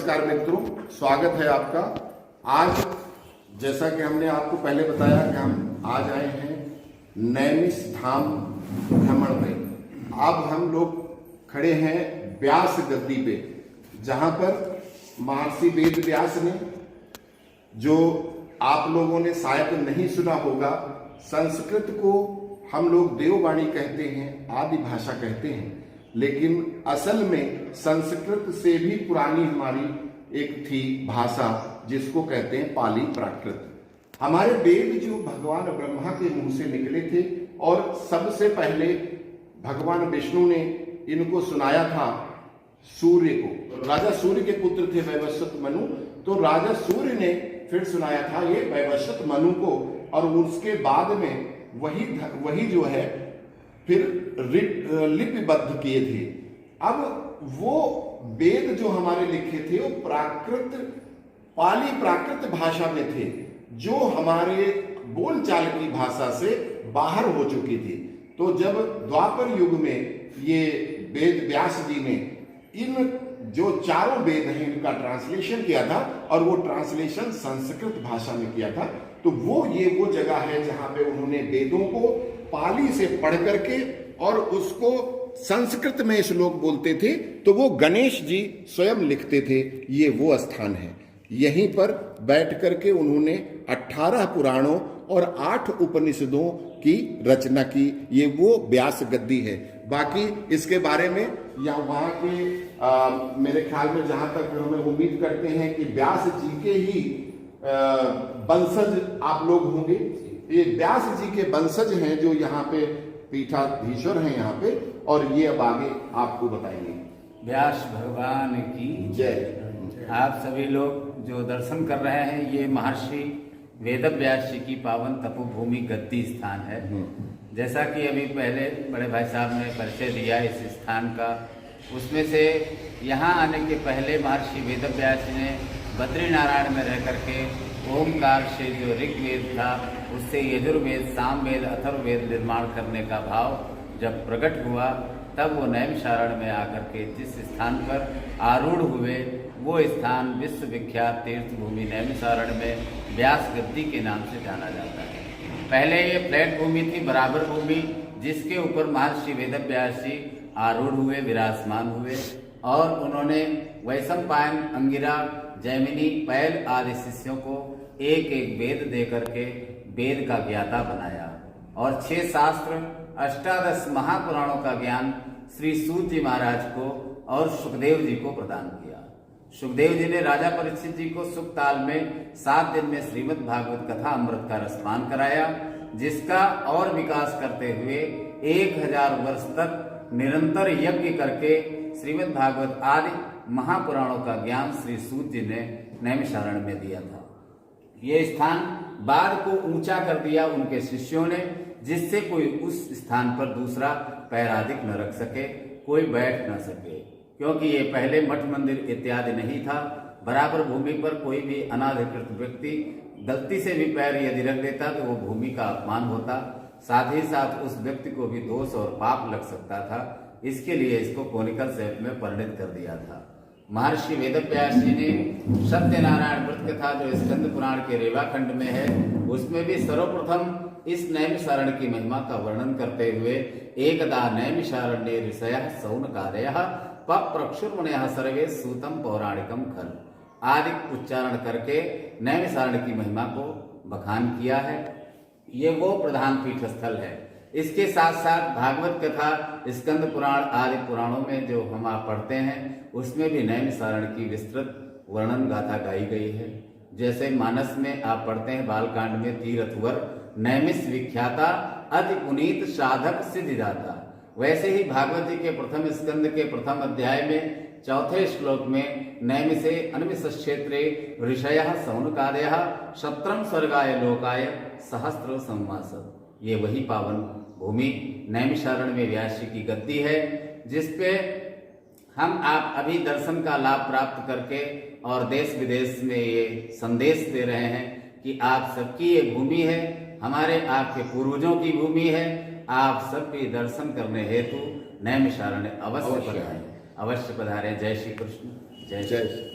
नमस्कार मित्रों, स्वागत है आपका। आज जैसा कि हमने आपको पहले बताया कि हम आज आए हैं नैमिष धाम भ्रमण पे। अब हम लोग खड़े हैं व्यास गद्दी पे, जहां पर महर्षि वेद व्यास ने, जो आप लोगों ने शायद नहीं सुना होगा, संस्कृत को हम लोग देववाणी कहते हैं, आदि भाषा कहते हैं, लेकिन असल में संस्कृत से भी पुरानी हमारी एक थी भाषा जिसको कहते हैं पाली प्राकृत। हमारे वेद जो भगवान ब्रह्मा के मुंह से निकले थे और सबसे पहले भगवान विष्णु ने इनको सुनाया था सूर्य को। राजा सूर्य के पुत्र थे वैवस्वत मनु, तो राजा सूर्य ने फिर सुनाया था ये वैवस्वत मनु को, और उसके बाद में वही जो है फिर लिपिबद्ध किए थे। अब वो वेद जो हमारे लिखे थे वो पाली प्राकृत भाषा में थे, जो हमारे बोलचाल की भाषा से बाहर हो चुकी थी। तो जब द्वापर युग में ये वेद व्यास जी ने इन जो चारों वेद हैं इनका ट्रांसलेशन किया था, और वो ट्रांसलेशन संस्कृत भाषा में किया था, तो वो जगह है जहां पे उन्होंने वेदों को पाली से पढ़ करके और उसको संस्कृत में श्लोक बोलते थे, तो वो गणेश जी स्वयं लिखते थे। ये वो स्थान है, यहीं पर बैठ करके उन्होंने 18 पुराणों और 8 उपनिषदों की रचना की। ये वो व्यास गद्दी है। बाकी इसके बारे में या वहां के मेरे ख्याल में जहां तक हमें उम्मीद करते हैं कि व्यास जी के ही वंशज आप लोग होंगे। ये व्यास जी के वंशज हैं जो यहाँ पे पीठाधीश्वर हैं यहाँ पे, और ये अब आगे आपको बताएंगे। व्यास भगवान की जय। आप सभी लोग जो दर्शन कर रहे हैं, ये महर्षि वेद व्यास जी की पावन तपोभूमि गद्दी स्थान है। जैसा कि अभी पहले बड़े भाई साहब ने परिचय दिया इस स्थान का, उसमें से यहाँ आने के पहले महर्षि वेद व्यास जी ने बद्रीनारायण में रह करके ओमकार से जो ऋग्वेद था उससे यजुर्वेद, सामवेद, अथर्ववेद निर्माण करने का भाव जब प्रकट हुआ, तब वो नैमिषारण्य में आकर के जिस स्थान पर आरूढ़ हुए, वो स्थान विश्व विख्यात तीर्थ भूमि नैमिषारण्य में व्यास गद्दी के नाम से जाना जाता है। पहले ये फ्लैट भूमि थी, बराबर भूमि, जिसके ऊपर महर्षि वेद व्यास जी आरूढ़ हुए, विराजमान हुए, और उन्होंने वैशंपायन, अंगिरा, जैमिनी, पैल आदि शिष्यों को एक एक वेद दे करके वेद का ज्ञाता बनाया, और 6 शास्त्र, 18 महापुराणों का ज्ञान श्री सूत जी महाराज को और सुखदेव जी को प्रदान किया। सुखदेव जी ने राजा परीक्षित जी को सुखताल में 7 दिन में श्रीमद् भागवत कथा अमृत का रसपान कराया, जिसका और विकास करते हुए 1000 वर्ष तक निरंतर यज्ञ करके श्रीमद् भागवत आदि महापुराणों का ज्ञान श्री सूत जी ने नैमिषारण्य में दिया था। ये स्थान बाद को ऊंचा कर दिया उनके शिष्यों ने, जिससे कोई उस स्थान पर दूसरा पैर अधिक न रख सके, कोई बैठ न सके, क्योंकि ये पहले मठ मंदिर इत्यादि नहीं था। बराबर भूमि पर कोई भी अनाधिकृत व्यक्ति गलती से भी पैर यदि रख देता तो वो भूमि का अपमान होता, साथ ही साथ उस व्यक्ति को भी दोष और पाप लग सकता था। इसके लिए इसको कोनिकल शेप में परिणित कर दिया था। महर्षि वेद व्यास जी ने सत्यनारायण व्रत कथा जो स्कंद पुराण के रेवा खंड में है, उसमें भी सर्वप्रथम इस नैमिषारण्य की महिमा का वर्णन करते हुए एकदा नैमिषारण्ये ऋषयः सौनकादयः पप्रक्षुर्मुनयः सर्वे सूतम पौराणिकम खल आदि उच्चारण करके नैमिषारण्य की महिमा को बखान किया है। ये वो प्रधान पीठ स्थल है। इसके साथ साथ भागवत कथा, स्कंद पुराण आदि पुराणों में जो हम आप पढ़ते हैं, उसमें भी नैमिषारण्य की विस्तृत वर्णन गाथा गाई गई है। जैसे मानस में आप पढ़ते हैं बालकांड में तीर्थवर नैमिष विख्याता अति पुनीत साधक सिद्धिदाता, वैसे ही भागवत जी के प्रथम स्कंद के प्रथम अध्याय में 4थे श्लोक में नैमिषे अन्विष क्षेत्रे ऋषयः सौनकादयः शत्रम स्वर्गाय लोकाय सहस्त्र संवासः। ये वही पावन भूमि नैमिषारण्य में व्यास जी की गद्दी है, जिसपे हम आप अभी दर्शन का लाभ प्राप्त करके और देश विदेश में ये संदेश दे रहे हैं कि आप सबकी ये भूमि है, हमारे आपके पूर्वजों की भूमि है। आप सब भी दर्शन करने हेतु नैमिषारण्य अवश्य पधारें, अवश्य पधारें। जय श्री कृष्ण, जय।